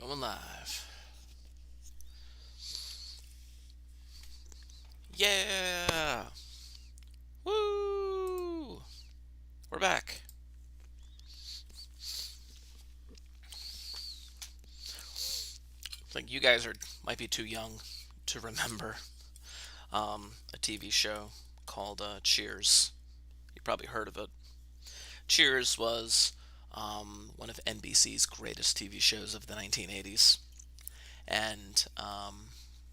Going live. Yeah! Woo! We're back. I think you guys might be too young to remember a TV show called Cheers. You probably heard of it. Cheers was one of NBC's greatest TV shows of the 1980s. And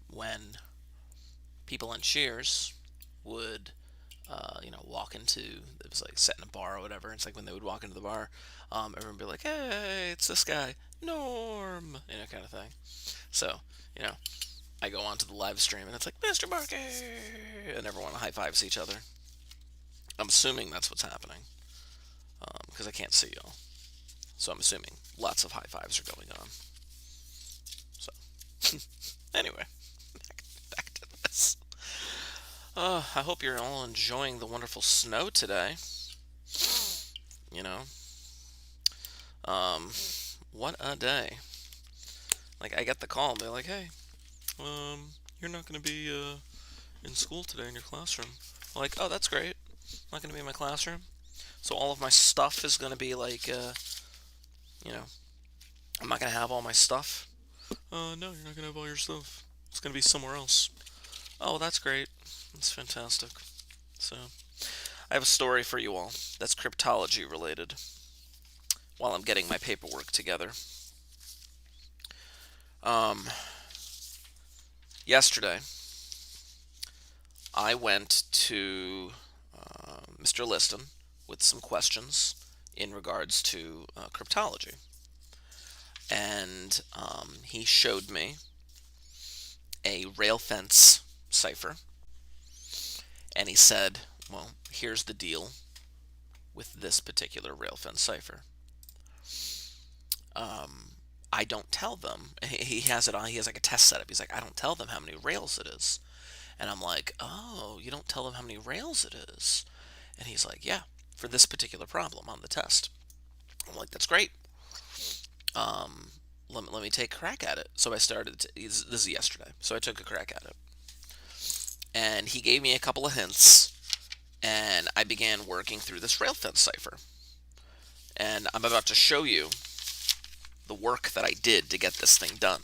when people on Cheers would walk into, it was like set in a bar or whatever. It's like when they would walk into the bar, everyone would be like, "Hey, it's this guy, Norm," kind of thing. So, you know, I go onto the live stream and it's like, "Mr. Markey," and everyone high fives each other. I'm assuming that's what's happening because I can't see y'all. So I'm assuming lots of high fives are going on. So, anyway, back to this. I hope you're all enjoying the wonderful snow today. You know, what a day. Like, I get the call and they're like, "Hey, you're not going to be in school today in your classroom." I'm like, "Oh, that's great. I'm not going to be in my classroom. So all of my stuff is going to be like, you know, I'm not going to have all my stuff." No, you're not going to have all your stuff. It's going to be somewhere else." "Oh, that's great. That's fantastic." So, I have a story for you all that's cryptology related while I'm getting my paperwork together. Yesterday, I went to Mr. Liston with some questions in regards to cryptology. And he showed me a rail fence cipher. And he said, "Well, here's the deal with this particular rail fence cipher. I don't tell them." He has it on. He has like a test setup. He's like, "I don't tell them how many rails it is." And I'm like, "Oh, you don't tell them how many rails it is?" And he's like, "Yeah, for this particular problem on the test." I'm like, "That's great. Let me take a crack at it." So I started. This is yesterday. So I took a crack at it, and he gave me a couple of hints, and I began working through this rail fence cipher. And I'm about to show you the work that I did to get this thing done.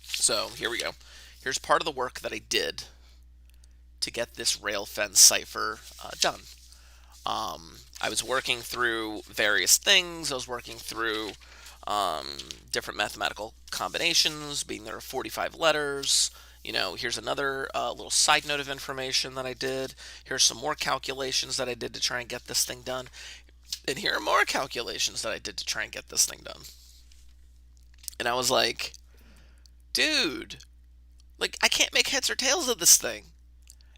So here we go. Here's part of the work that I did to get this rail fence cipher done. I was working through various things. I was working through different mathematical combinations, being there are 45 letters. Here's another little side note of information that I did. Here's some more calculations that I did to try and get this thing done. And here are more calculations that I did to try and get this thing done. And I was like, "Dude, like, I can't make heads or tails of this thing."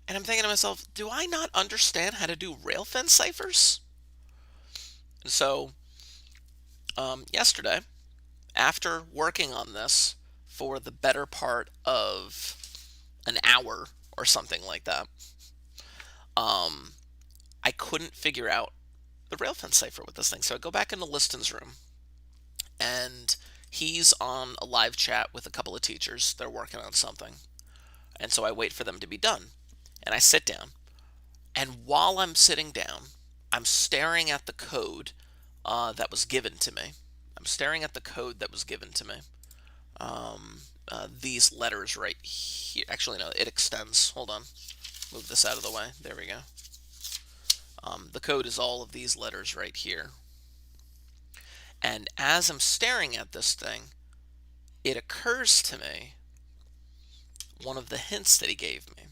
And I'm thinking to myself, do I not understand how to do rail fence ciphers? And so, yesterday, after working on this for the better part of an hour or something like that, I couldn't figure out the rail fence cipher with this thing. So I go back into Liston's room, and he's on a live chat with a couple of teachers. They're working on something. And so I wait for them to be done. And I sit down. And while I'm sitting down, I'm staring at the code that was given to me. These letters right here. Actually, no, it extends. Hold on. Move this out of the way. There we go. The code is all of these letters right here. And as I'm staring at this thing, it occurs to me one of the hints that he gave me.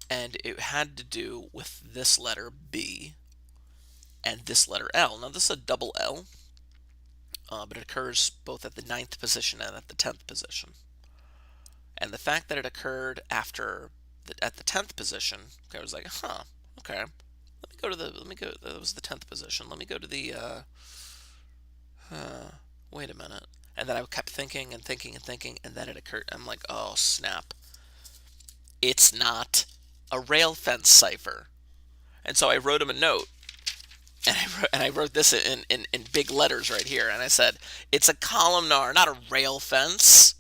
And it had to do with this letter B and this letter L. Now, this is a double L, but it occurs both at the 9th position and at the 10th position. And the fact that it occurred at the 10th position, I was like, okay. That was the 10th position. Let me go to the, wait a minute. And then I kept thinking and thinking and thinking, and then it occurred. I'm like, oh, snap. It's not a rail fence cipher. And so I wrote him a note, And I wrote this in big letters right here, and I said, "It's a columnar, not a rail fence."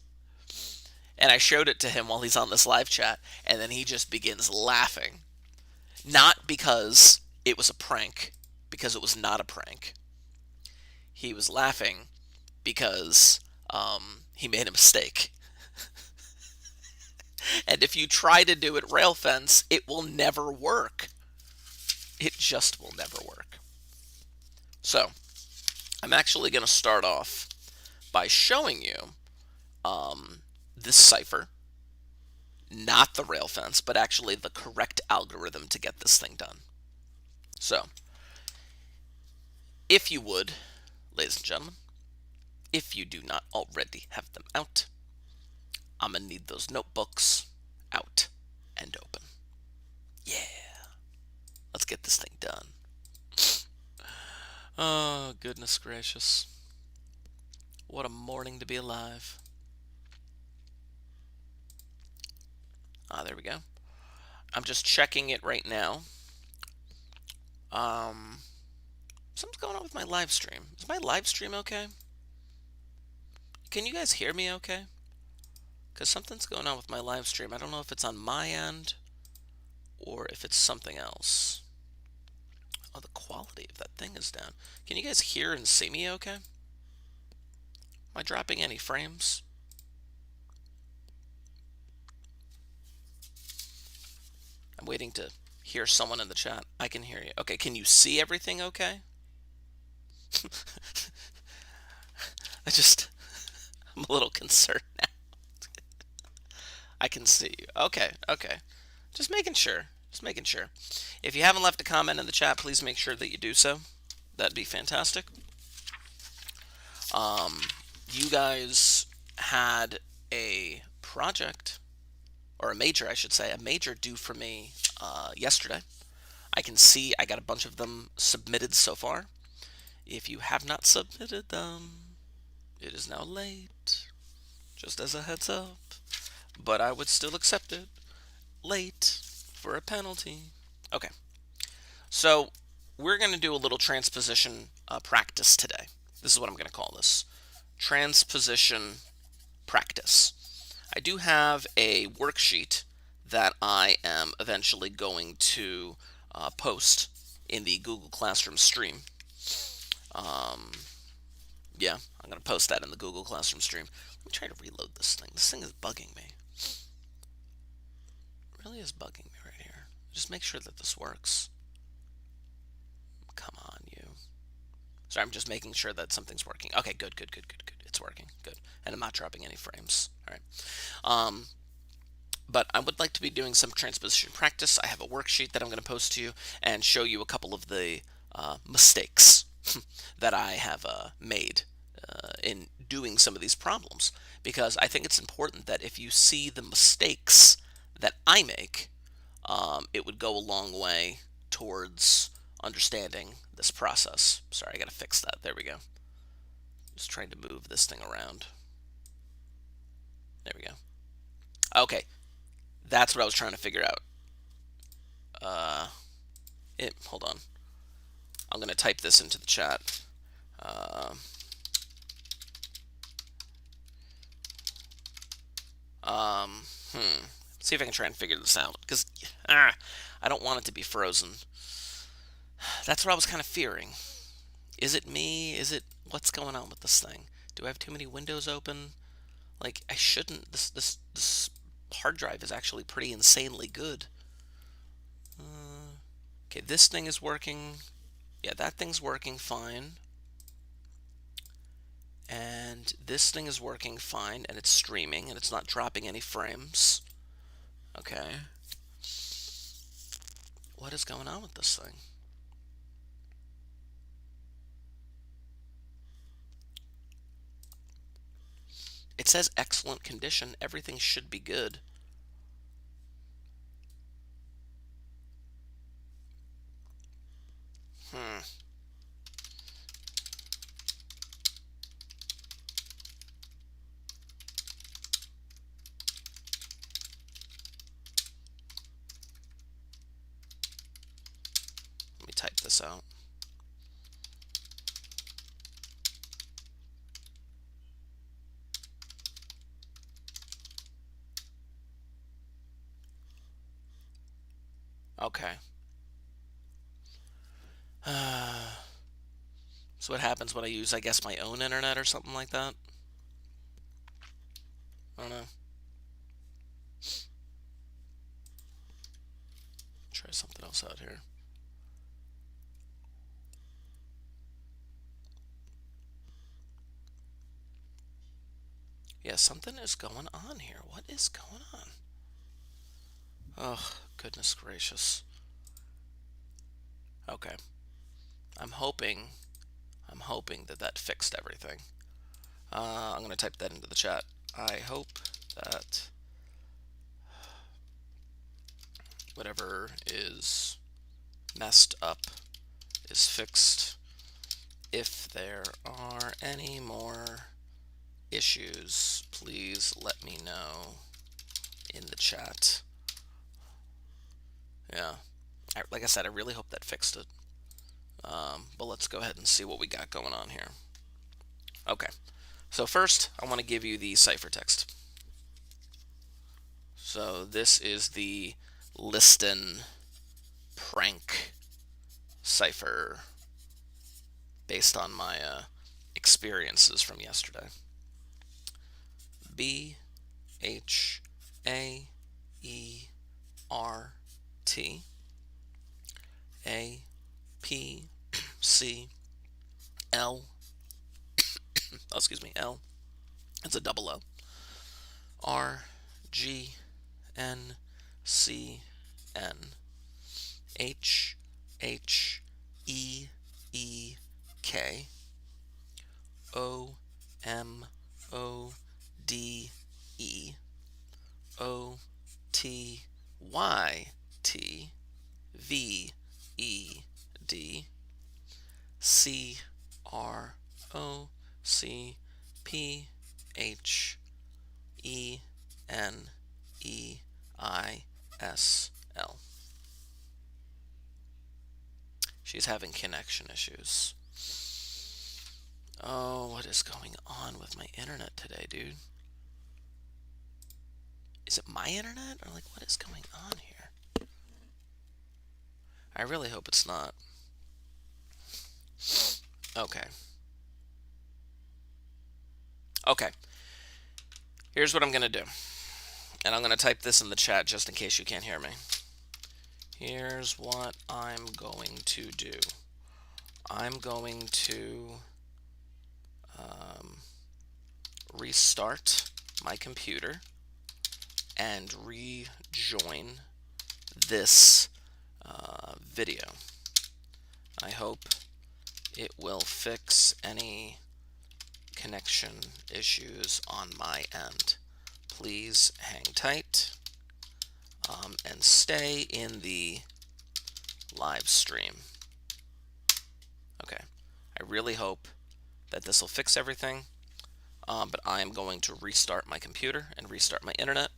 And I showed it to him while he's on this live chat, and then he just begins laughing. Not because it was a prank, because it was not a prank. He was laughing because he made a mistake. And if you try to do it rail fence, it will never work. It just will never work. So, I'm actually going to start off by showing you this cipher, not the rail fence, but actually the correct algorithm to get this thing done. So, if you would, ladies and gentlemen, if you do not already have them out, I'm going to need those notebooks out and open. Yeah, let's get this thing done. Oh, goodness gracious. What a morning to be alive. There we go. I'm just checking it right now. Something's going on with my live stream. Is my live stream okay? Can you guys hear me okay? Because something's going on with my live stream. I don't know if it's on my end or if it's something else. Oh, the quality of that thing is down. Can you guys hear and see me okay? Am I dropping any frames? I'm waiting to hear someone in the chat. I can hear you. Okay, can you see everything okay? I'm a little concerned now. I can see you. Okay. Just making sure. If you haven't left a comment in the chat, please make sure that you do so. That'd be fantastic. You guys had a project, or a major, I should say, a major due for me yesterday. I can see I got a bunch of them submitted so far. If you have not submitted them, it is now late. Just as a heads up. But I would still accept it. Late for a penalty. Okay. So we're going to do a little transposition practice today. This is what I'm going to call this. Transposition practice. I do have a worksheet that I am eventually going to post in the Google Classroom stream. Yeah, I'm going to post that in the Google Classroom stream. Let me try to reload this thing. This thing is bugging me. It really is bugging me right here. Just make sure that this works. Come on, you. Sorry, I'm just making sure that something's working. Okay, good. It's working. Good. And I'm not dropping any frames. All right. But I would like to be doing some transposition practice. I have a worksheet that I'm going to post to you and show you a couple of the mistakes that I have made in doing some of these problems, because I think it's important that if you see the mistakes that I make, it would go a long way towards understanding this process. Sorry, I gotta fix that. There we go. Just trying to move this thing around. There we go. Okay, that's what I was trying to figure out. Hold on. I'm gonna type this into the chat. See if I can try and figure this out, because I don't want it to be frozen. That's what I was kind of fearing. Is it me? What's going on with this thing? Do I have too many windows open? Like, I shouldn't. This hard drive is actually pretty insanely good. Okay, this thing is working. Yeah, that thing's working fine. And this thing is working fine, and it's streaming, and it's not dropping any frames. Okay. What is going on with this thing? It says excellent condition. Everything should be good. Let me type this out. Okay. So what happens when I use, I guess, my own internet or something like that? I don't know. Try something else out here. Yeah, something is going on here. What is going on? Oh, goodness gracious. Okay. I'm hoping, I'm hoping that that fixed everything. I'm going to type that into the chat. I hope that whatever is messed up is fixed. If there are any more issues, please let me know in the chat. Yeah, like I said, I really hope that fixed it. But let's go ahead and see what we got going on here. Okay, so first I want to give you the ciphertext. So this is the Liston prank cipher based on my experiences from yesterday. BHAERT APCL. Oh, excuse me, L. It's a double O. RGNCN HHEEK OMODE OTYTVED CROCPHENEISL. She's having connection issues. Oh, what is going on with my internet today, dude? Is it my internet, or like what is going on here? I really hope it's not. Okay. Okay. Here's what I'm going to do. And I'm going to type this in the chat just in case you can't hear me. Here's what I'm going to do. I'm going to restart my computer and rejoin this video. I hope it will fix any connection issues on my end. Please hang tight and stay in the live stream. Okay, I really hope that this will fix everything, but I am going to restart my computer and restart my internet,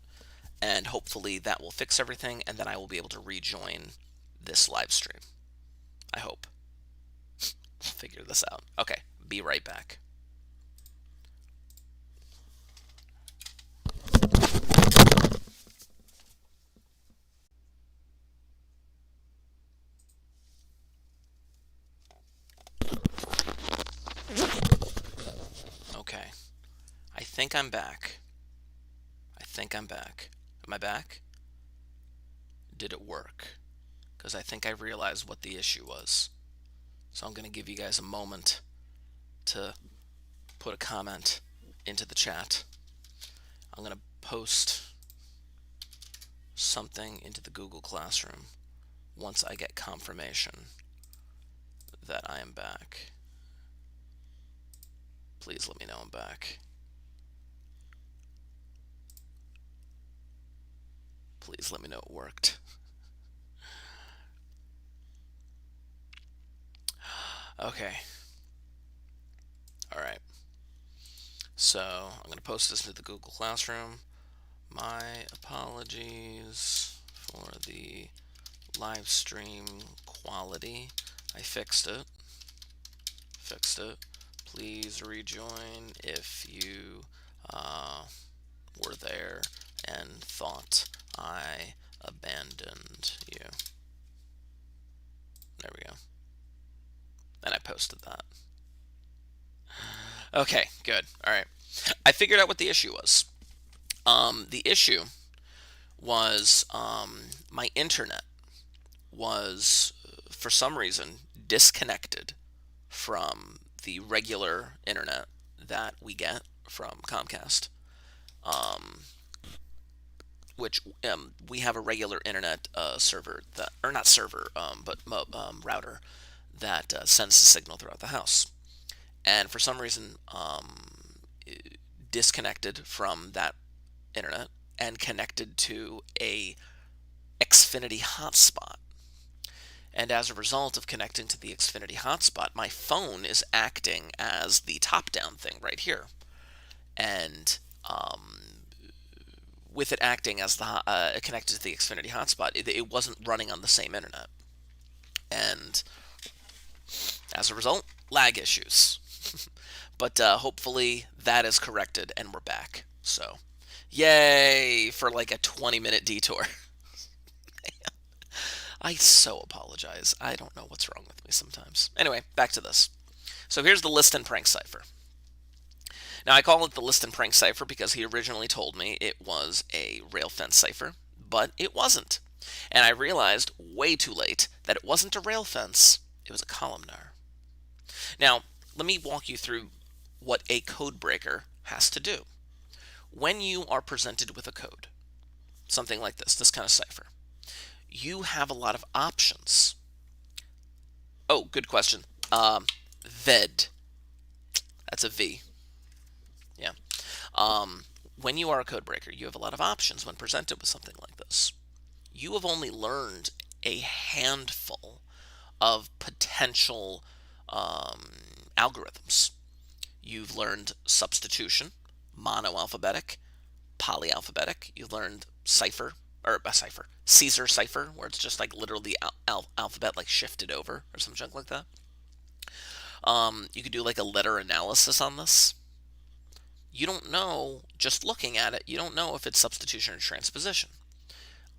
and hopefully that will fix everything, and then I will be able to rejoin this live stream. I hope. We'll figure this out. Okay, be right back. Okay, I think I'm back. Am I back? Did it work? Because I think I realized what the issue was. So I'm going to give you guys a moment to put a comment into the chat. I'm going to post something into the Google Classroom once I get confirmation that I am back. Please let me know I'm back. Please let me know it worked. Okay. All right. So I'm going to post this into the Google Classroom. My apologies for the live stream quality. I fixed it. Please rejoin if you were there and thought I abandoned you. There we go. And I posted that. Okay, good. All right. I figured out what the issue was. The issue was my internet was, for some reason, disconnected from the regular internet that we get from Comcast, um, which we have a regular internet server that, or not server, but router that sends the signal throughout the house. And for some reason, disconnected from that internet and connected to a Xfinity hotspot. And as a result of connecting to the Xfinity hotspot, my phone is acting as the top-down thing right here. And with it acting as the connected to the Xfinity hotspot, it wasn't running on the same internet. And as a result, lag issues. But hopefully that is corrected and we're back. So, yay for like a 20-minute detour. I so apologize. I don't know what's wrong with me sometimes. Anyway, back to this. So here's the list and prank cipher. Now I call it the list and prank cipher because he originally told me it was a rail fence cipher, but it wasn't. And I realized way too late that it wasn't a rail fence, it was a columnar. Now, let me walk you through what a code breaker has to do. When you are presented with a code, something like this kind of cipher, you have a lot of options. Oh, good question. VED. That's a V. Yeah. When you are a code breaker, you have a lot of options when presented with something like this. You have only learned a handful of potential algorithms. You've learned substitution, monoalphabetic, polyalphabetic. You've learned cipher, or Caesar cipher, where it's just like literally alphabet like shifted over or some junk like that. You could do like a letter analysis on this. You don't know, just looking at it, you don't know if it's substitution or transposition.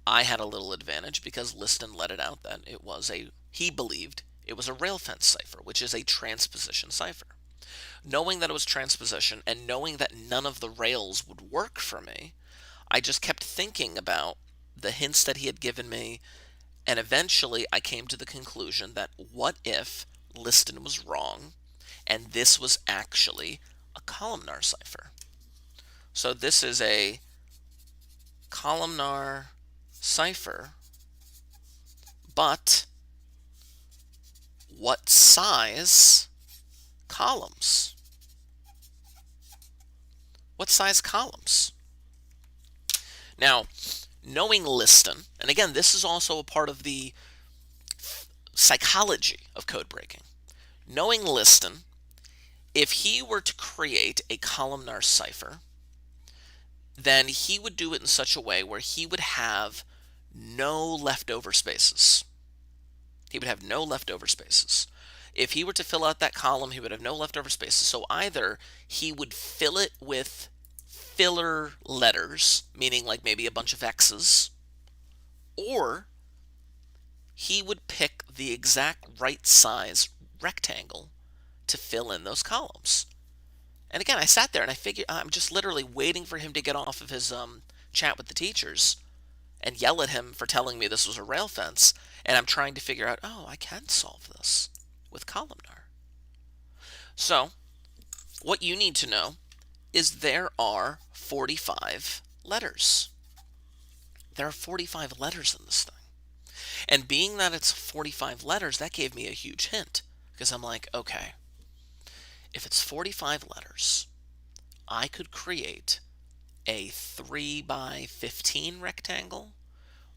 I had a little advantage because Liston let it out that he believed it was a rail fence cipher, which is a transposition cipher. Knowing that it was transposition and knowing that none of the rails would work for me, I just kept thinking about the hints that he had given me, and eventually I came to the conclusion that what if Liston was wrong and this was actually a columnar cipher? So this is a columnar cipher, but what size columns? What size columns? Now, knowing Liston, and again, this is also a part of the psychology of code breaking. Knowing Liston, if he were to create a columnar cipher, then he would do it in such a way where he would have no leftover spaces. He would have no leftover spaces. If he were to fill out that column, he would have no leftover spaces. So either he would fill it with filler letters, meaning like maybe a bunch of X's, or he would pick the exact right size rectangle to fill in those columns. And again, I sat there and I figured, I'm just literally waiting for him to get off of his chat with the teachers and yell at him for telling me this was a rail fence. And I'm trying to figure out, oh, I can solve this with columnar. So, what you need to know is there are 45 letters. There are 45 letters in this thing. And being that it's 45 letters, that gave me a huge hint. Because I'm like, okay, if it's 45 letters, I could create a 3 by 15 rectangle,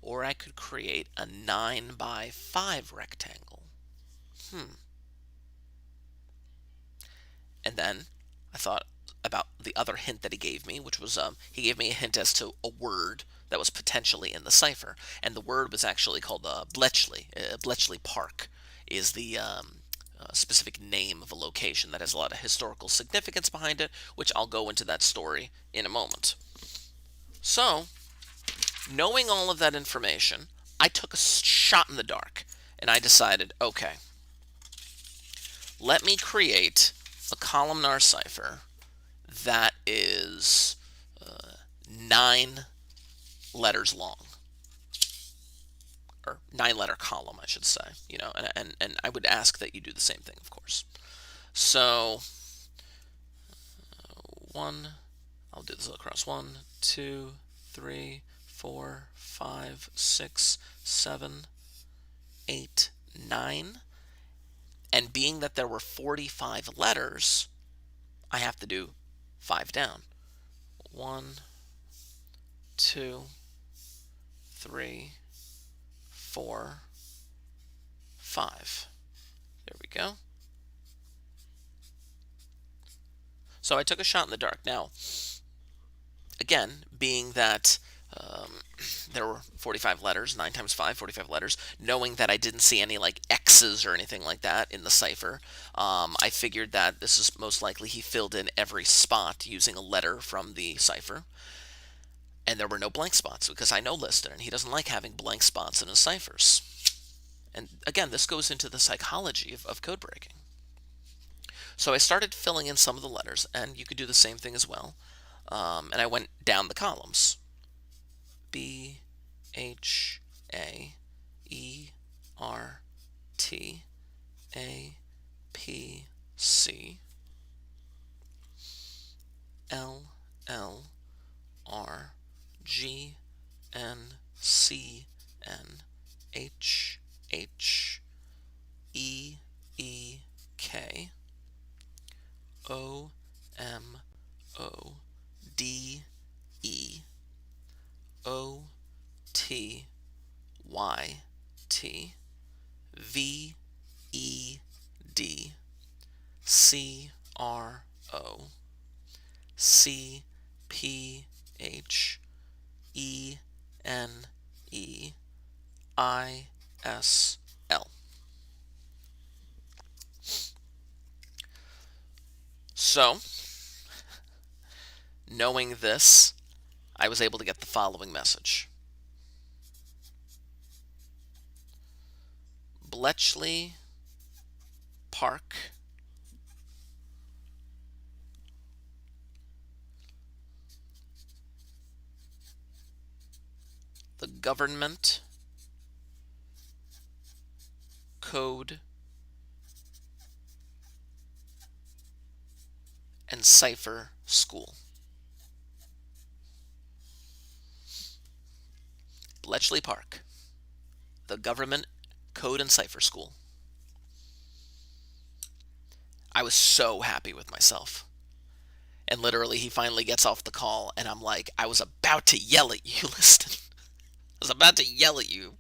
or I could create a 9 by 5 rectangle. And then I thought about the other hint that he gave me, which was he gave me a hint as to a word that was potentially in the cipher. And the word was actually called Bletchley. Bletchley Park is the specific name of a location that has a lot of historical significance behind it, which I'll go into that story in a moment. So, knowing all of that information, I took a shot in the dark and I decided, okay, let me create a columnar cipher that is 9 letters long, or 9-letter column, I should say. And I would ask that you do the same thing, of course. So one, I'll do this across 1, 2, 3, 4, 5, 6, 7, 8, 9. And being that there were 45 letters, I have to do 5 down. 1, 2, 3, 4, 5. There we go. So I took a shot in the dark. Now, again, being that there were 45 letters, 9 times 5, 45 letters, knowing that I didn't see any like X's or anything like that in the cipher, I figured that this is most likely he filled in every spot using a letter from the cipher. And there were no blank spots because I know Lister, and he doesn't like having blank spots in his ciphers. And again, this goes into the psychology of code breaking. So I started filling in some of the letters, and you could do the same thing as well. And I went down the columns. B, H, A, E, R, T, A, P, C, L, L, R, G, N, C, N, H, H, E, E, K, O, M, O, D, E, O, T, Y, T, V, E, D, C, R, O, C, P, H, E, N, E, I, S, L. So, knowing this, I was able to get the following message. Bletchley Park the government code and cipher school. Bletchley Park, the government code and cipher school. I was so happy with myself. And literally, he finally gets off the call, and I'm like, I was about to yell at you, Liston. I was about to yell at you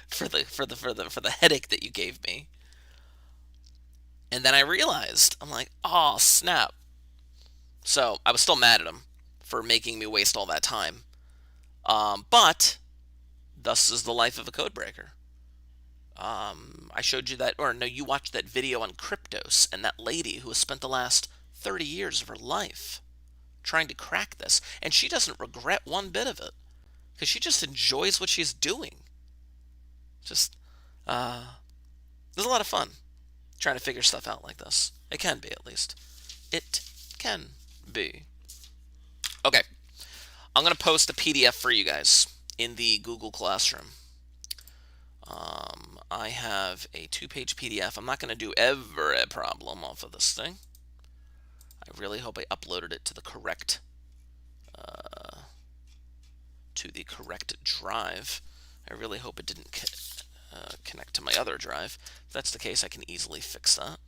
for the headache that you gave me. And then I realized, I'm like, oh snap. So I was still mad at him for making me waste all that time. But thus is the life of a codebreaker. I showed you that, or no, you watched that video on Cryptos and that lady who has spent the last 30 years of her life trying to crack this, and she doesn't regret one bit of it because she just enjoys what she's doing. Just, there's a lot of fun trying to figure stuff out like this. It can be, at least. It can be. Okay, I'm going to post a PDF for you guys in the Google Classroom. I have a 2-page PDF. I'm not going to do every problem off of this thing. I really hope I uploaded it to the correct drive. I really hope it didn't connect to my other drive. If that's the case, I can easily fix that.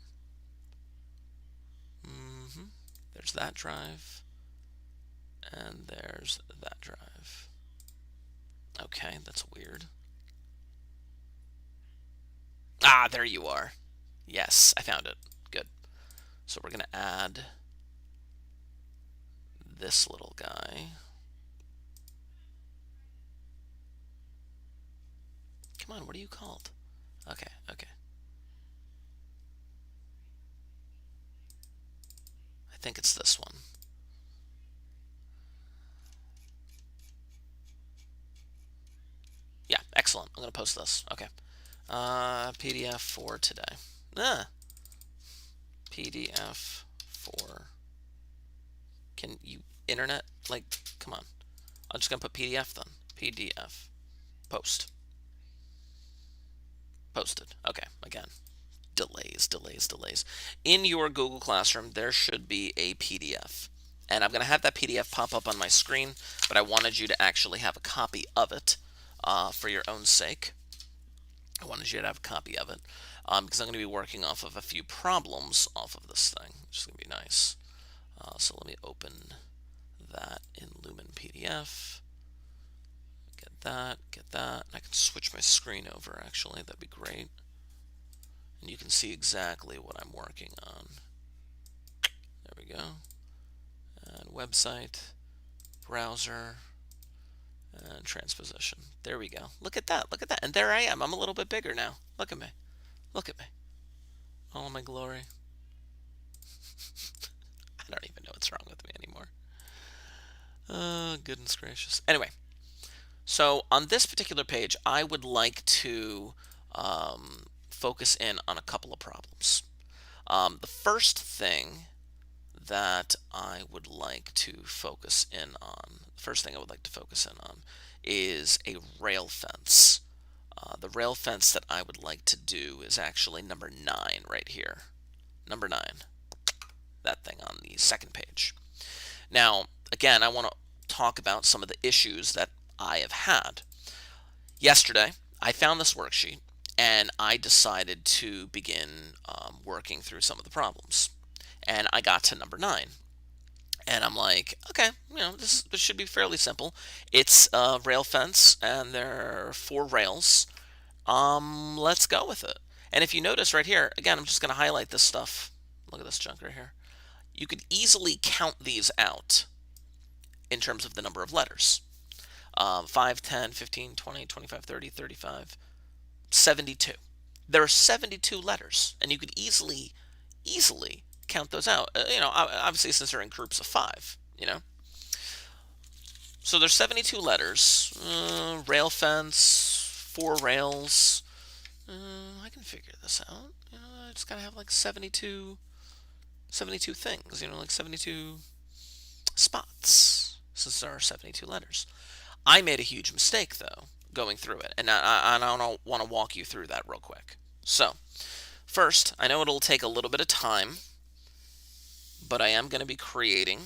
There's that drive, and there's that drive. Okay, that's weird. Ah, there you are. Yes, I found it. Good. So we're going to add this little guy. Come on, what are you called? Okay, okay. I think it's this one. Yeah, excellent. I'm going to post this. Okay. PDF for today. Ah, PDF for. Can you internet? Like, come on. I'm just gonna put PDF then. PDF. Post. Posted. Okay, again. Delays. In your Google Classroom, there should be a PDF. And I'm going to have that PDF pop up on my screen, but I wanted you to actually have a copy of it for your own sake. I wanted you to have a copy of it because I'm going to be working off of a few problems off of this thing, which is going to be nice. So let me open that in Lumen PDF. Get that. And I can switch my screen over, actually. That'd be great. And you can see exactly what I'm working on. There we go. And website, browser, and transposition. There we go. Look at that. And there I am. I'm a little bit bigger now. Look at me. All my glory. I don't even know what's wrong with me anymore. Oh, goodness gracious. Anyway, so on this particular page, I would like to focus in on a couple of problems. The first thing that I would like to focus in on, is a rail fence. The rail fence that I would like to do is actually number 9 right here. Number 9. That thing on the second page. Now, again, I want to talk about some of the issues that I have had. Yesterday, I found this worksheet and I decided to begin working through some of the problems. And I got to number 9. And I'm like, okay, this should be fairly simple. It's a rail fence and there are 4 rails. Let's go with it. And if you notice right here, again, I'm just going to highlight this stuff. Look at this junk right here. You could easily count these out in terms of the number of letters. 5, 10, 15, 20, 25, 30, 35, 72. There are 72 letters, and you could easily count those out. Obviously since they're in groups of 5, So there's 72 letters. Rail fence, 4 rails. I can figure this out. I just gotta have like 72 things. Like 72 spots, since there are 72 letters. I made a huge mistake though going through it, and I want to walk you through that real quick. So first, I know it'll take a little bit of time, but I am going to be creating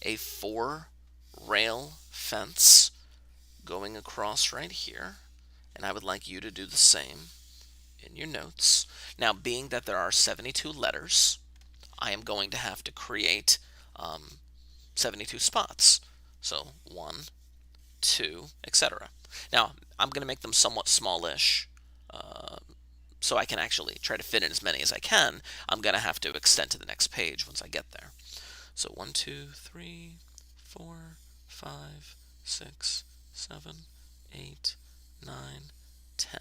a 4 rail fence going across right here, and I would like you to do the same in your notes. Now, being that there are 72 letters, I am going to have to create 72 spots. So 1, 2, etc. Now, I'm going to make them somewhat smallish, so I can actually try to fit in as many as I can. I'm going to have to extend to the next page once I get there. So 1, 2, 3, 4, 5, 6, 7, 8, 9, 10,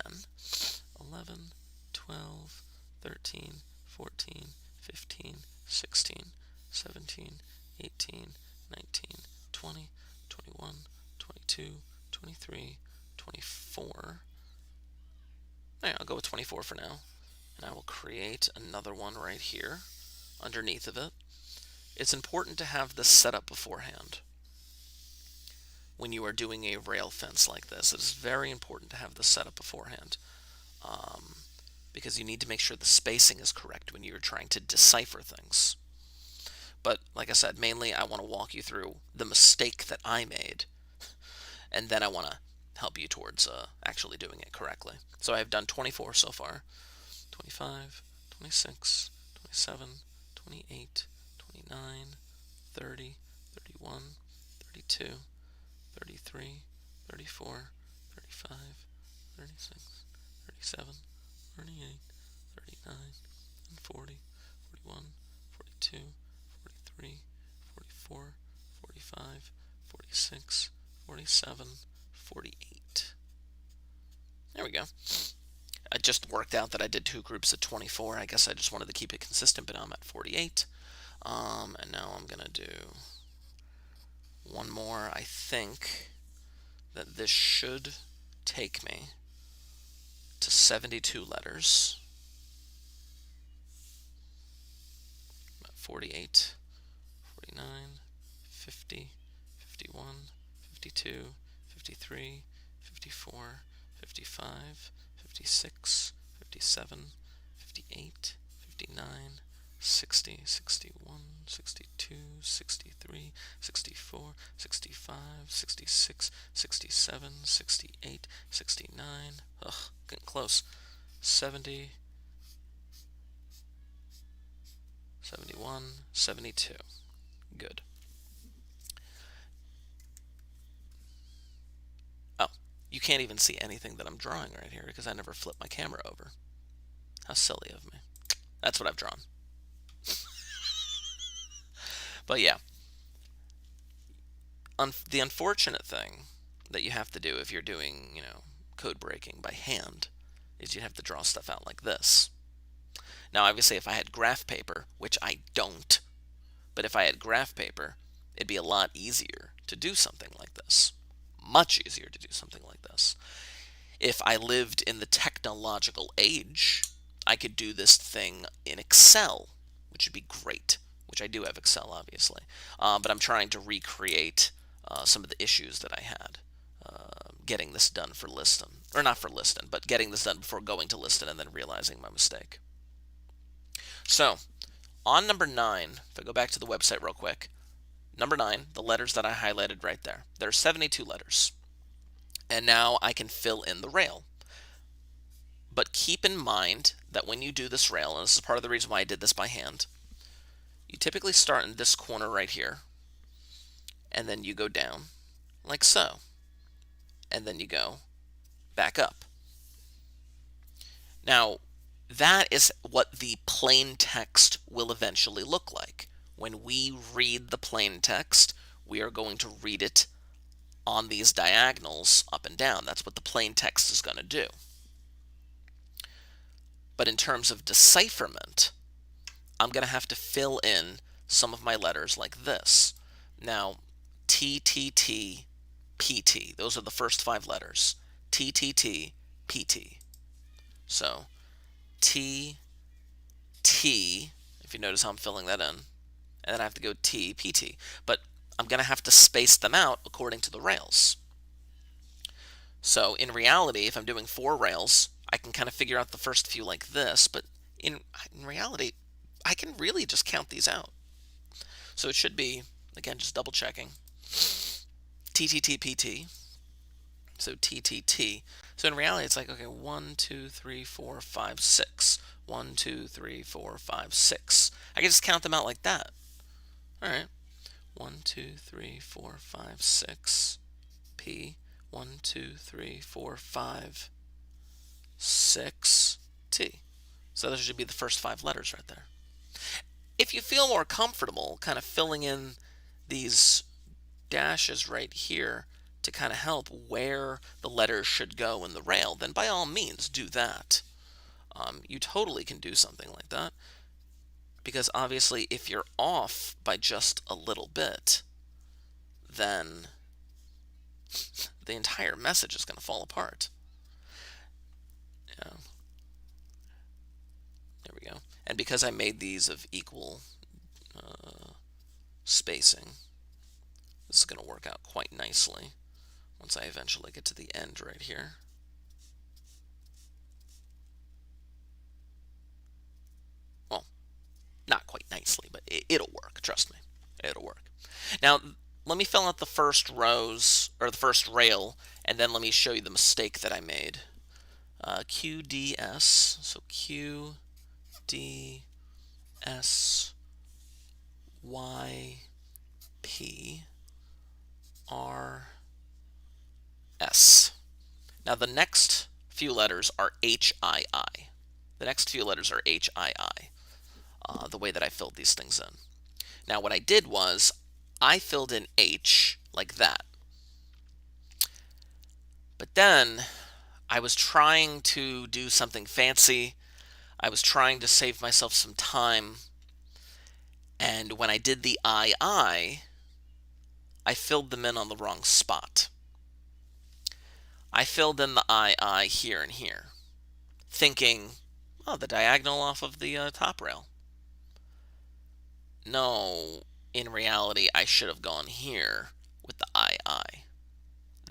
11, 12, 13, 14, 15, 16, 17, 18, 19, 20, 21, 22, 23, 24. Alright, I'll go with 24 for now. And I will create another one right here underneath of it. It's important to have this set up beforehand. When you are doing a rail fence like this, it is very important to have this set up beforehand. Because you need to make sure the spacing is correct when you're trying to decipher things. But like I said, mainly I want to walk you through the mistake that I made, and then I want to help you towards actually doing it correctly. So I have done 24 so far. 25, 26, 27, 28, 29, 30, 31, 32, 33, 34, 35, 36, 37, 38, 39, and 40, 41, 42, 43, 44, 45, 46, 47, 48. There we go. I just worked out that I did 2 groups of 24. I guess I just wanted to keep it consistent, but I'm at 48. And now I'm going to do one more. I think that this should take me to 72 letters. 48, 49, 50, 51, 52, 53, 54, 55, 56, 57, 58, 59, 60, 61, 62, 63, 64, 65, 66, 67, 68, 69, ugh, getting close, 70, 71, 72. Good. Oh, you can't even see anything that I'm drawing right here because I never flipped my camera over. How silly of me. That's what I've drawn. But yeah, the unfortunate thing that you have to do if you're doing, code breaking by hand is you have to draw stuff out like this. Now, obviously, if I had graph paper, which I don't, but if I had graph paper, it'd be a lot easier to do something like this. Much easier to do something like this. If I lived in the technological age, I could do this thing in Excel, which would be great, which I do have Excel, obviously. But I'm trying to recreate some of the issues that I had getting this done for Liston. Or not for Liston, but getting this done before going to Liston and then realizing my mistake. So, on number 9, if I go back to the website real quick, number 9, the letters that I highlighted right there. There are 72 letters. And now I can fill in the rail. But keep in mind that when you do this rail, and this is part of the reason why I did this by hand, you typically start in this corner right here, and then you go down, like so. And then you go back up. Now, that is what the plain text will eventually look like. When we read the plain text, we are going to read it on these diagonals up and down. That's what the plain text is going to do. But in terms of decipherment, I'm going to have to fill in some of my letters like this. Now, T, T, T, P, T. Those are the first 5 letters. T, T, T, P, T. So, T, T, if you notice how I'm filling that in, and then I have to go T, P, T. But I'm going to have to space them out according to the rails. So in reality, if I'm doing 4 rails, I can kind of figure out the first few like this, but in reality, I can really just count these out. So it should be, again, just double checking, T, T, T, P, T. So T, T, T. So in reality, it's like, okay, 1, 2, 3, 4, 5, 6. 1, 2, 3, 4, 5, 6. I can just count them out like that. All right. 1, 2, 3, 4, 5, 6. P. 1, 2, 3, 4, 5, 6. T. So those should be the first 5 letters right there. If you feel more comfortable kind of filling in these dashes right here to kind of help where the letters should go in the rail, then by all means do that. You totally can do something like that, because obviously if you're off by just a little bit, then the entire message is going to fall apart. Yeah. There we go. And because I made these of equal spacing, this is going to work out quite nicely once I eventually get to the end right here. Well, not quite nicely, but it'll work. Trust me, it'll work. Now, let me fill out the first rows, or the first rail, and then let me show you the mistake that I made. QDS, so QDS, YP, RS. Now the next few letters are HII. The next few letters are HII, the way that I filled these things in. Now what I did was, I filled in H like that. But then I was trying to do something fancy. I was trying to save myself some time. And when I did the I filled them in on the wrong spot. I filled in the I here and here. thinking, oh, the diagonal off of the top rail. No, in reality, I should have gone here with the II.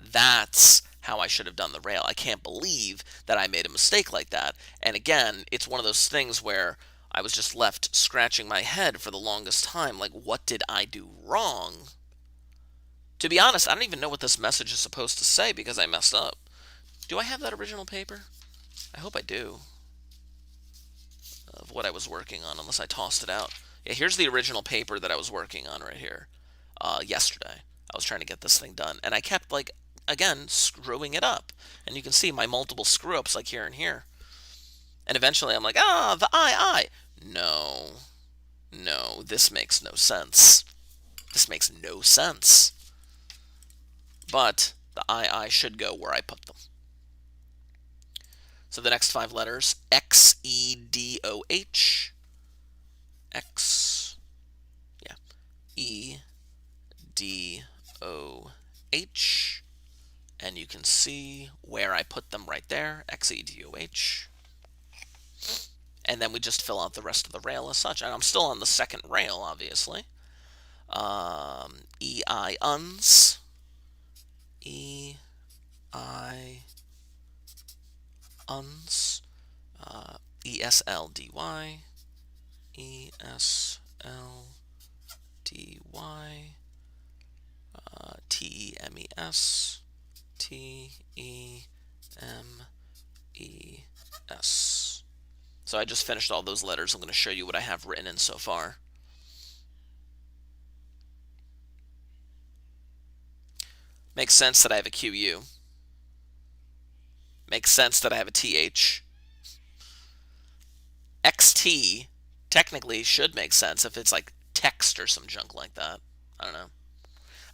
That's how I should have done the rail. I can't believe that I made a mistake like that. And again, it's one of those things where I was just left scratching my head for the longest time. Like, what did I do wrong? To be honest, I don't even know what this message is supposed to say because I messed up. Do I have that original paper? I hope I do. Of what I was working on, unless I tossed it out. Yeah, here's the original paper that I was working on right here. Yesterday. I was trying to get this thing done. And I kept, like, again, screwing it up. And you can see my multiple screw-ups, like here and here. And eventually I'm like, the I. No. No, this makes no sense. This makes no sense. But the I should go where I put them. So the next 5 letters, X-E-D-O-H. X, yeah, E-D-O-H. And you can see where I put them right there, X-E-D-O-H. And then we just fill out the rest of the rail as such. And I'm still on the second rail, obviously. E-I-uns. E-I-uns. E-S-L-D-Y. E-S-L-D-Y. T-E-M-E-S. T-E-M-E-S. So I just finished all those letters. I'm going to show you what I have written in so far. Makes sense that I have a QU. Makes sense that I have a TH. XT technically should make sense if it's like text or some junk like that. I don't know.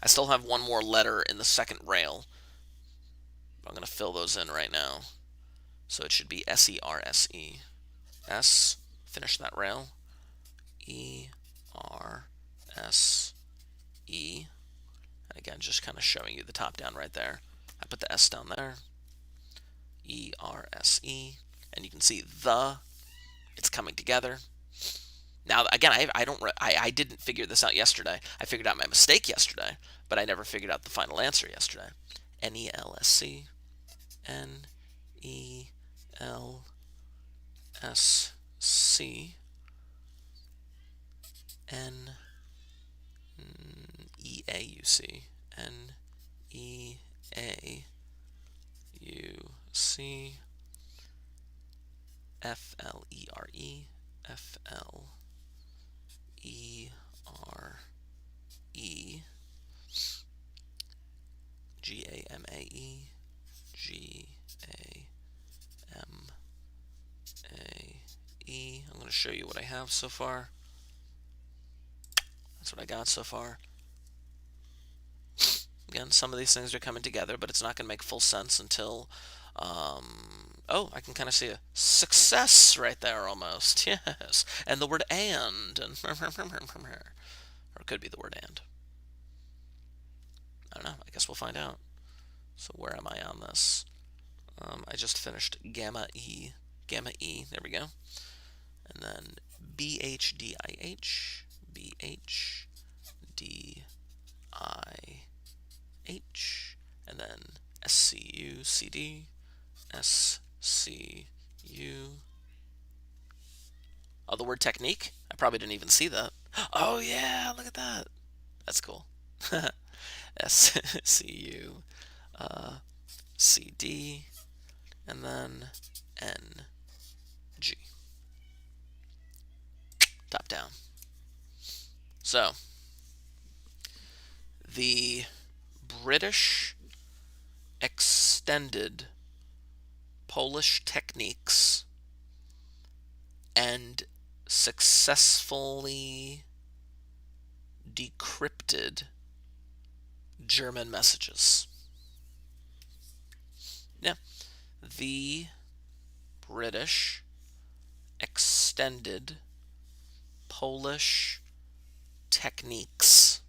I still have one more letter in the second rail. I'm going to fill those in right now. So it should be S-E-R-S-E. S, finish that rail. E-R-S-E. And again, just kind of showing you the top down right there. I put the S down there. E-R-S-E. And you can see it's coming together. Now, again, I didn't figure this out yesterday. I figured out my mistake yesterday, but I never figured out the final answer yesterday. N-E-L-S-C. N-E-L-S-C. N-E-A-U-C. N-E-A-U-C. F-L-E-R-E. F-L-E-R-E. G-A-M-A-E. G-A-M-A-E. I'm going to show you what I have so far. That's what I got so far. Again, some of these things are coming together, but it's not going to make full sense until... oh, I can kind of see a success right there almost. Yes. And the word and. Or it could be the word and. I don't know. I guess we'll find out. So where am I on this? I just finished gamma E. Gamma E. There we go. And then B-H-D-I-H. B-H-D-I-H. And then S-C-U-C-D. S-C-U. Oh, the word technique? I probably didn't even see that. Oh, yeah, look at that. That's cool. S-C-U. C-D. And then N-G. Top down. So, the British extended Polish techniques and successfully decrypted German messages. Yeah, the British extended Polish techniques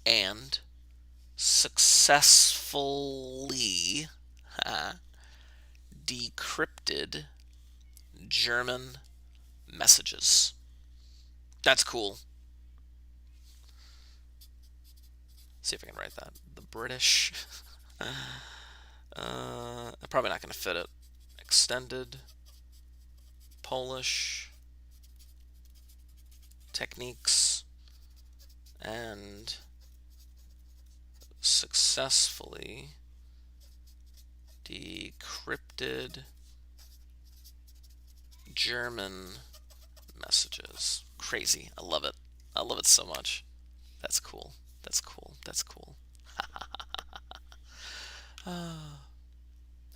and successfully decrypted German messages. That's cool. See if I can write that. The British. I'm probably not going to fit it. Extended Polish techniques and successfully decrypted German messages. Crazy. I love it. I love it so much. That's cool. That's cool. That's cool.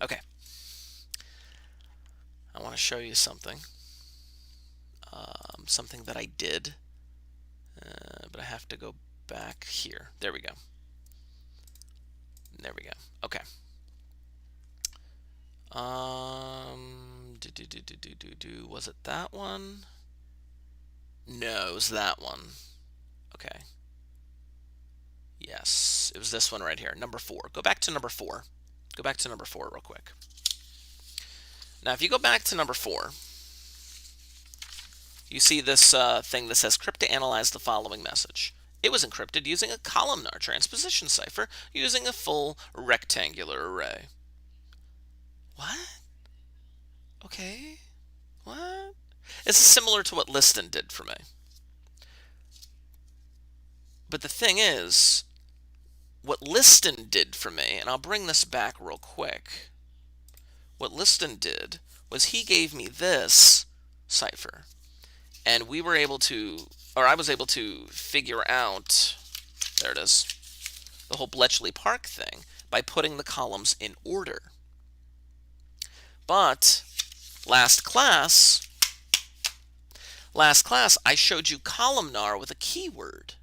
Okay. I want to show you something. Something that I did. But I have to go back here. There we go. There we go. Okay. Was it that one? No, it was that one. Okay. Yes, it was this one right here, number 4. Go back to number 4. Go back to number 4 real quick. Now, if you go back to number 4, you see this thing that says cryptanalyze the following message. It was encrypted using a columnar transposition cipher using a full rectangular array. What? Okay. What? This is similar to what Liston did for me. But the thing is, what Liston did for me, and I'll bring this back real quick. What Liston did was he gave me this cipher. And we were able to, or I was able to figure out, there it is, the whole Bletchley Park thing by putting the columns in order. But last class, I showed you columnar with a keyword.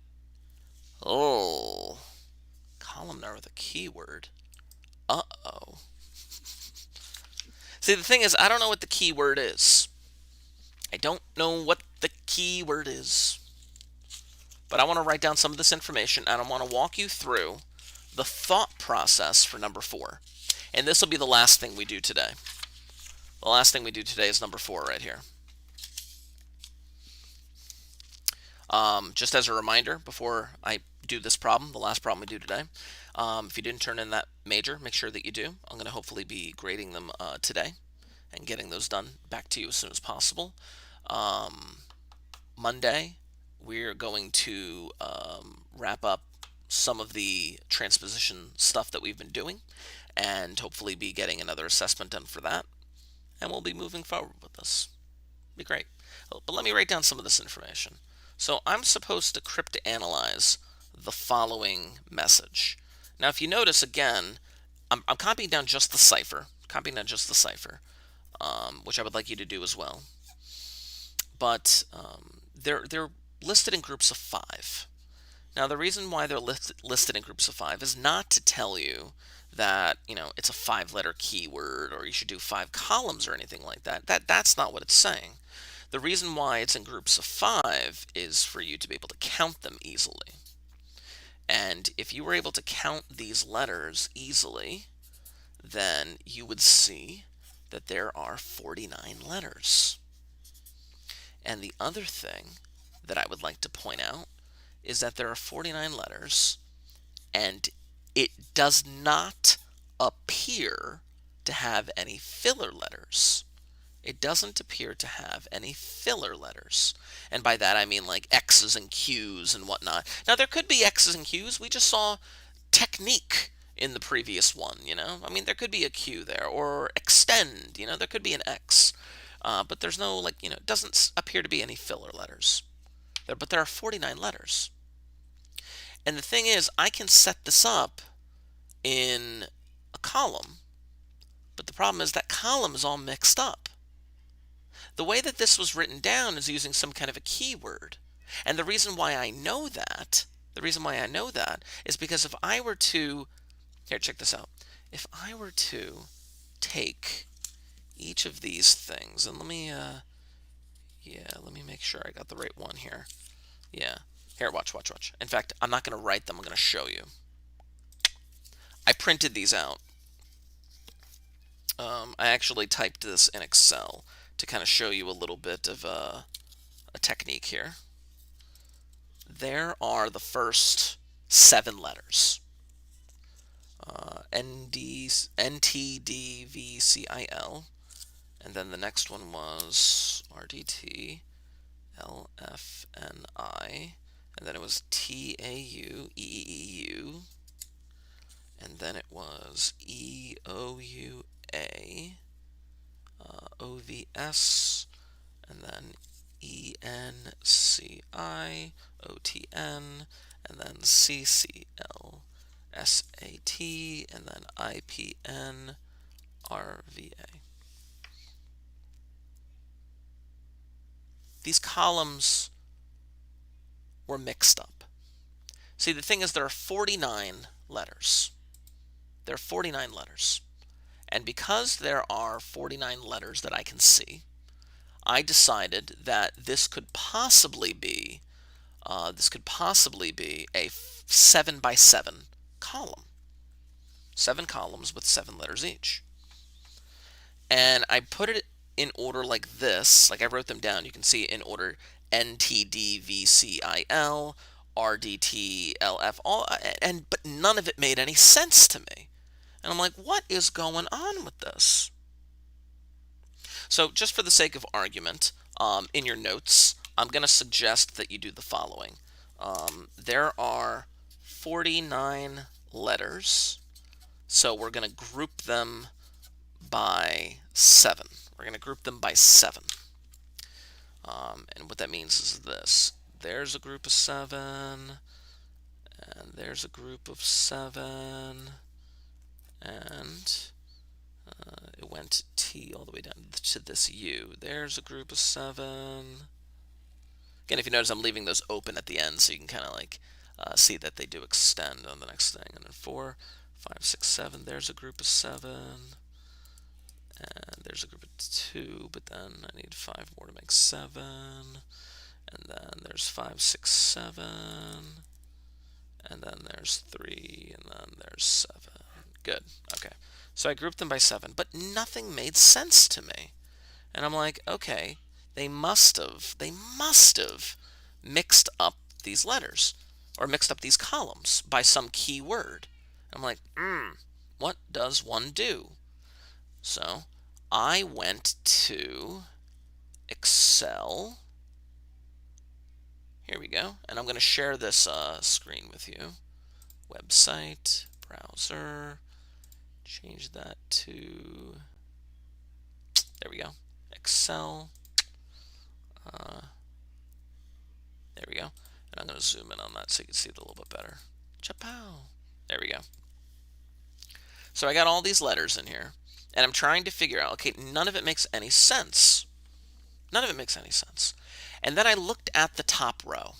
Oh, columnar with a keyword. Uh-oh. See, the thing is, I don't know what the keyword is. I don't know what the keyword is. But I want to write down some of this information, and I want to walk you through the thought process for number 4. And this will be the last thing we do today. The last thing we do today is number 4 right here. Just as a reminder, before I do this problem, the last problem we do today, if you didn't turn in that major, make sure that you do. I'm going to hopefully be grading them today and getting those done back to you as soon as possible. Monday, we're going to wrap up some of the transposition stuff that we've been doing and hopefully be getting another assessment done for that. And we'll be moving forward with this. Be great. But let me write down some of this information. So I'm supposed to cryptanalyze the following message. Now, if you notice, again, I'm copying down just the cipher, which I would like you to do as well. But they're listed in groups of 5. Now, the reason why they're listed in groups of 5 is not to tell you that, it's a 5-letter keyword or you should do 5 columns or anything like that. That's not what it's saying. The reason why it's in groups of 5 is for you to be able to count them easily. And if you were able to count these letters easily, then you would see that there are 49 letters. And the other thing that I would like to point out is that there are 49 letters, and it does not appear to have any filler letters. It doesn't appear to have any filler letters. And by that I mean like X's and Q's and whatnot. Now there could be X's and Q's. We just saw technique in the previous one, I mean, there could be a Q there, or extend, there could be an X. But there's no, it doesn't appear to be any filler letters. But there are 49 letters. And the thing is, I can set this up in a column, but the problem is that column is all mixed up. The way that this was written down is using some kind of a keyword. And the reason why I know that, is because if I were to, here, check this out. If I were to take each of these things, and let me make sure I got the right one here. Yeah, here, watch. In fact, I'm not going to write them, I'm going to show you. I printed these out. I actually typed this in Excel to kind of show you a little bit of a technique here. There are the first 7 letters. NTDVCIL, and then the next one was RDT, LFNI, and then it was TAUEEU, and then it was EOUA, OVS, and then ENCIOTN, and then CCL. SAT, and then IPN, RVA. These columns were mixed up. See, the thing is, there are 49 letters. There are 49 letters. And because there are 49 letters that I can see, I decided that this could possibly be a 7 by 7 column. 7 columns with 7 letters each. And I put it in order like this. Like I wrote them down. You can see in order NTDVCIL, RDTLF, but none of it made any sense to me. And I'm like, what is going on with this? So just for the sake of argument, in your notes, I'm going to suggest that you do the following. There are 49 letters, so we're going to group them by 7. We're going to group them by 7. And what that means is this. There's a group of 7, and there's a group of 7, and it went T all the way down to this U. There's a group of 7. Again, if you notice, I'm leaving those open at the end so you can kind of like see that they do extend on the next thing. And then 4, 5, 6, 7. There's a group of 7. And there's a group of 2, but then I need 5 more to make 7. And then there's 5, 6, 7. And then there's 3, and then there's 7. Good. Okay. So I grouped them by 7, but nothing made sense to me. And I'm like, okay, they must have mixed up these letters, or mixed up these columns by some key word. I'm like, what does one do? So I went to Excel. Here we go. And I'm going to share this screen with you. Website, browser, change that to, there we go, Excel. There we go. And I'm going to zoom in on that so you can see it a little bit better. Chapow. There we go. So I got all these letters in here, and I'm trying to figure out, okay, none of it makes any sense. None of it makes any sense. And then I looked at the top row,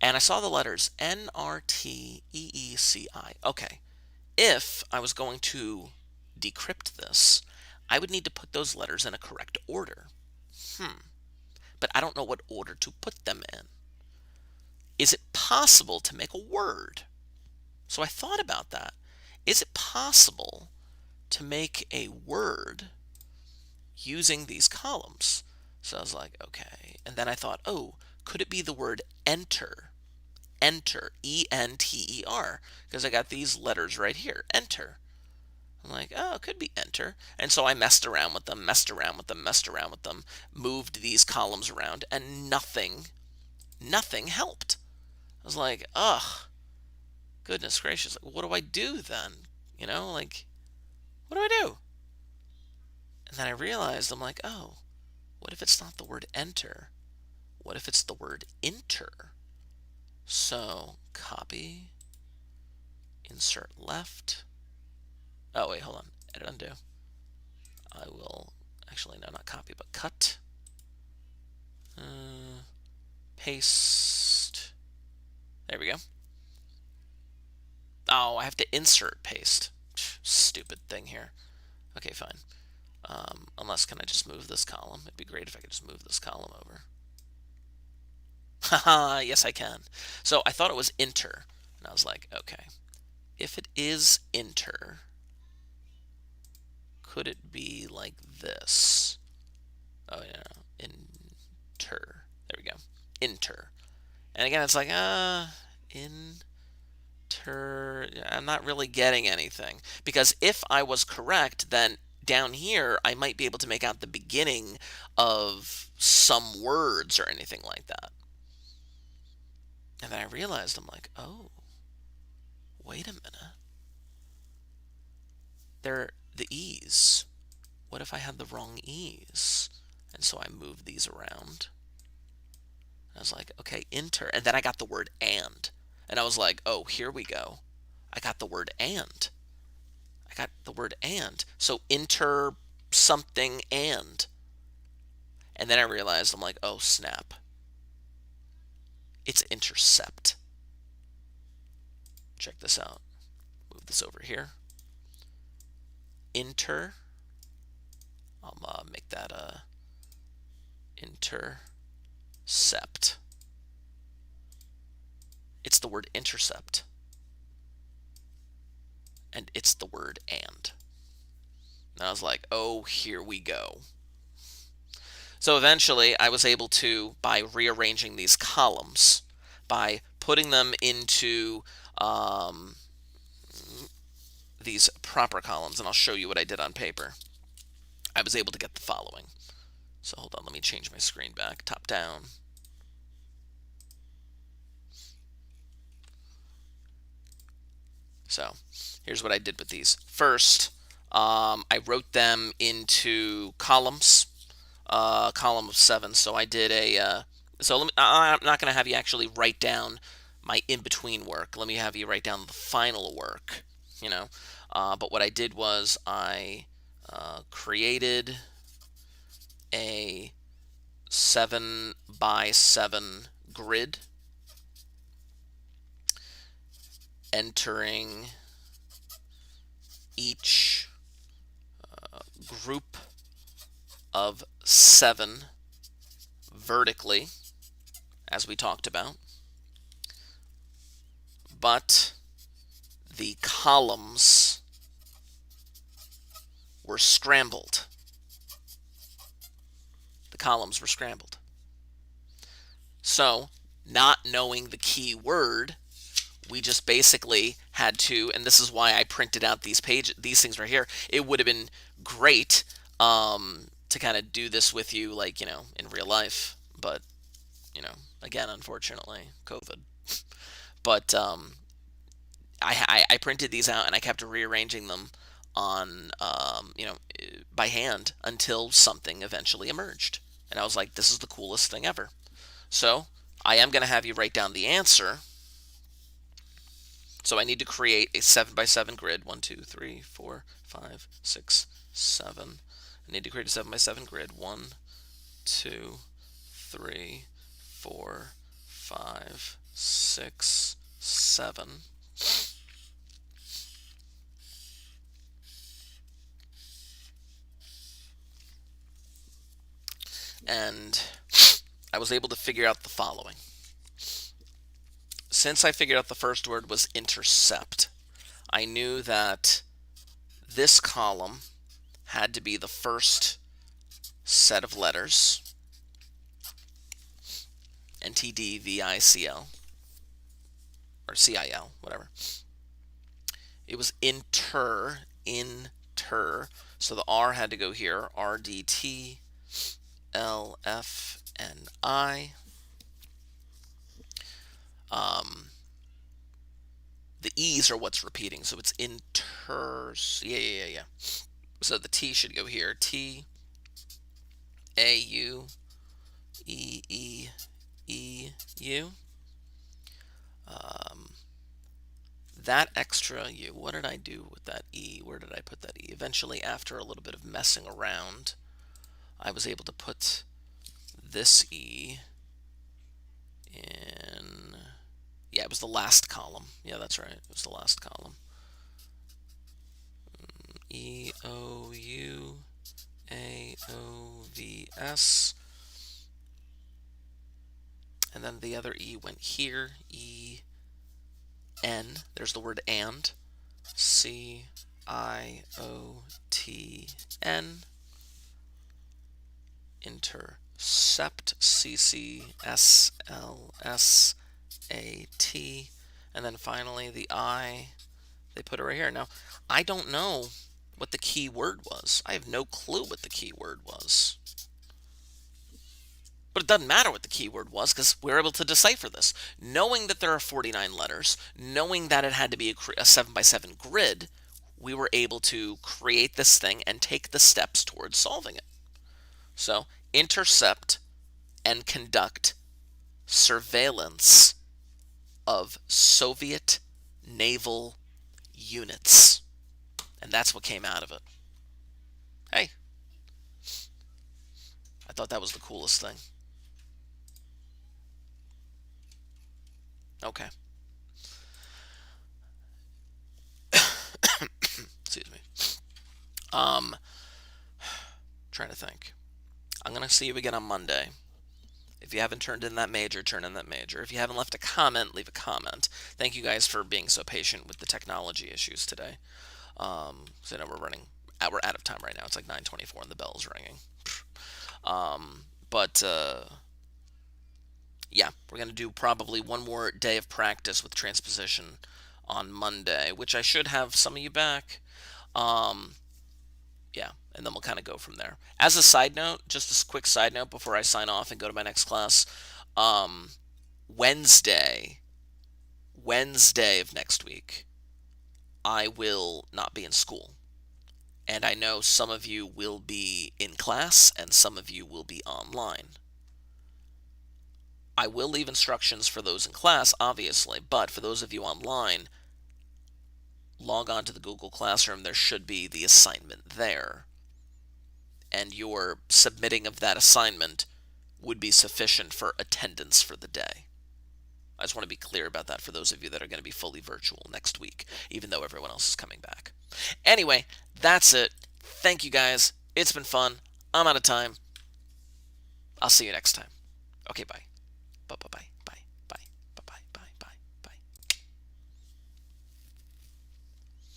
and I saw the letters NRTEECI. Okay, if I was going to decrypt this, I would need to put those letters in a correct order. But I don't know what order to put them in. Is it possible to make a word? So I thought about that. Is it possible to make a word using these columns? So I was like, okay. And then I thought, oh, could it be the word enter? Enter, E-N-T-E-R, because I got these letters right here, enter. I'm like, oh, it could be enter. And so I messed around with them, moved these columns around, and nothing helped. I was like, ugh, goodness gracious, like, what do I do then? You know, like, what do I do? And then I realized, I'm like, oh, what if it's not the word enter? What if it's the word inter? So, copy, insert left. Oh, wait, hold on. Edit, undo. I will, actually, no, not copy, but cut. Paste. There we go. Oh, I have to insert paste. Stupid thing here. Okay, fine. Unless, can I just move this column? It'd be great if I could just move this column over. Haha, yes I can. So I thought it was enter, and I was like, okay, if it is enter, could it be like this? Oh yeah, inter. There we go. Inter. And again, it's like, I'm not really getting anything. Because if I was correct, then down here, I might be able to make out the beginning of some words or anything like that. And then I realized, I'm like, oh, wait a minute. They're the E's. What if I had the wrong E's? And so I moved these around. I was like, okay, inter. And then I got the word and. And I was like, oh, here we go. I got the word and. I got the word and. So inter something and. And then I realized, I'm like, oh, snap. It's intercept. Check this out. Move this over here. Inter. I'll make that intercept. It's the word intercept. And it's the word and. And I was like, oh, here we go. So eventually I was able to, by rearranging these columns, by putting them into these proper columns, and I'll show you what I did on paper, I was able to get the following. So hold on, let me change my screen back, top down. So here's what I did with these. First, I wrote them into columns, column of 7. So I did a, I'm not going to have you actually write down my in-between work. Let me have you write down the final work, you know. But what I did was I created a 7 by 7 grid, entering each group of 7 vertically, as we talked about, but the columns were scrambled. The columns were scrambled. So, not knowing the key word, we just basically had to, and this is why I printed out these things right here. It would have been great to kind of do this with you, like, you know, in real life, but, you know, again, unfortunately, COVID. But I printed these out and I kept rearranging them on, you know, by hand until something eventually emerged. And I was like, this is the coolest thing ever. So I am going to have you write down the answer. So I need to create a 7 by 7 grid. 1, 2, 3, 4, 5, 6, 7. I need to create a 7 by 7 grid. 1, 2, 3, 4, 5, 6, 7. And I was able to figure out the following. Since I figured out the first word was intercept, I knew that this column had to be the first set of letters, NTDVICL, or CIL, whatever. It was inter, so the R had to go here, RDT, LF, and I. The E's are what's repeating, so it's yeah. So the T should go here, T, A, U, E, E, E, U. That extra U, what did I do with that E? Where did I put that E? Eventually, after a little bit of messing around, I was able to put this E in, yeah, it was the last column. Yeah, that's right, it was the last column. E, O, U, A, O, V, S. And then the other E went here, E, N. There's the word and. C, IOTN, intercept, CCSLSAT, and then finally the I, they put it right here. Now, I don't know what the key word was. I have no clue what the key word was. But it doesn't matter what the keyword was because we're able to decipher this. Knowing that there are 49 letters, knowing that it had to be a 7x7 grid, we were able to create this thing and take the steps towards solving it. So, intercept and conduct surveillance of Soviet naval units. And that's what came out of it. Hey, I thought that was the coolest thing. Okay. Excuse me. Trying to think. I'm going to see you again on Monday. If you haven't turned in that major, turn in that major. If you haven't left a comment, leave a comment. Thank you guys for being so patient with the technology issues today. So I know we're out of time right now. It's like 9:24 and the bell's ringing. But yeah, we're going to do probably one more day of practice with transposition on Monday, which I should have some of you back. Yeah, and then we'll kind of go from there. As a side note, just a quick side note before I sign off and go to my next class, Wednesday of next week, I will not be in school. And I know some of you will be in class and some of you will be online. I will leave instructions for those in class, obviously, but for those of you online, log on to the Google Classroom. There should be the assignment there. And your submitting of that assignment would be sufficient for attendance for the day. I just want to be clear about that for those of you that are going to be fully virtual next week, even though everyone else is coming back. Anyway, that's it. Thank you guys. It's been fun. I'm out of time. I'll see you next time. Okay, bye. Bye-bye-bye.